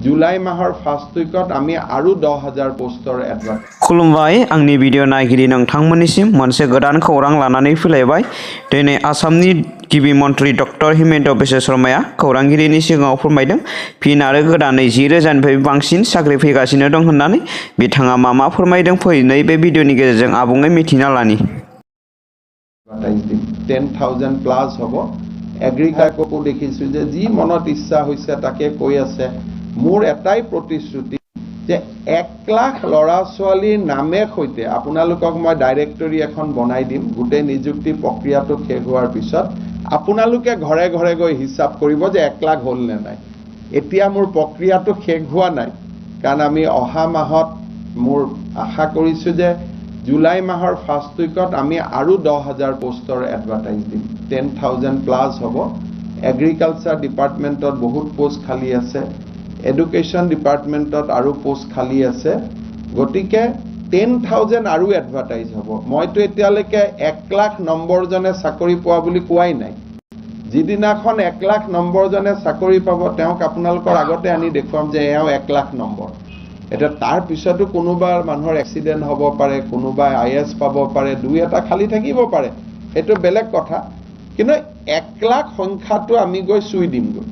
जुलाई माहर first उइकत आमी आरो 10,000 poster advertise खुलुमबाय आंनि भिडिअ नायगिरि नोंथांमोननिसिम मोनसे गोदान खौरां लानानै फैलायबाय दिनै आसामनि गिबि मन्थ्रि डक्टर हिमन्त बिश्व शर्माया खौरांगिरिनि सिगाङाव फोरमायदों फिन आरो गोदानै 10,000निफ्राय बांसिन साख्रि फैगासिनो दं होननानै बिथाङा मा फोरमायदों फै नैबे भिडिअनि गेजेरजों आबुङै मिथिना लानि 10,000 प्लस हबो एग्रिकाल्चरको देखिछु जे जी मनत इच्छा হৈছে তাকে কৈ আছে মোৰ এটাই প্ৰতিশ্ৰুতি যে 1 লাখ লৰা ছোৱালীৰ নামে সৈতে আপোনালোকক মই ডাইৰেক্টৰী এখন বনাই দিম গুটে নিযুক্তি প্ৰক্ৰিয়াটো শেষ হোৱাৰ পিছত আপোনালোকে ঘৰে ঘৰে গৈ হিসাব কৰিব যে 1 লাখ হল নে নাই এতিয়া মোৰ প্ৰক্ৰিয়াটো শেষ হোৱা নাই কাৰণ আমি অহা মাহত মোৰ আশা কৰিছো যে जुलाई माहर फार्स्ट उइकत आमी आरो 10,000 पोस्टर एडभार्टाइज दिम 10,000 प्लस हबो एग्रिकाल्चर डिपार्टमेंटत बहुत पोस्ट खाली আছে एडुकेशन डिपार्टमेंटत आरो पोस्ट खाली আছে গটিকে 10,000 आरो एडभार्टाइज हबो মইতো এতিয়ালৈকে 1 লাখ নম্বৰ জনে চাকৰি পোৱা বুলি কোৱাই নাই যিদিনাখন 1 লাখ নম্বৰ জনে চাকৰি পাব তেওঁক আপোনালোকৰ আগতে আনি দেখুৱাম যে এও 1 লাখ নম্বৰ এটা তাৰ পিছতো কোনোবা মানুহৰ এক্সিডেন্ট হ'ব পাৰে কোনোবা আইএস পাব পাৰে দুই এটা খালি থাকিব পাৰে এটো বেলেগ কথা কিন্তু 1 লাখ সংখ্যাটো আমি গৈ সুই দিম গৈ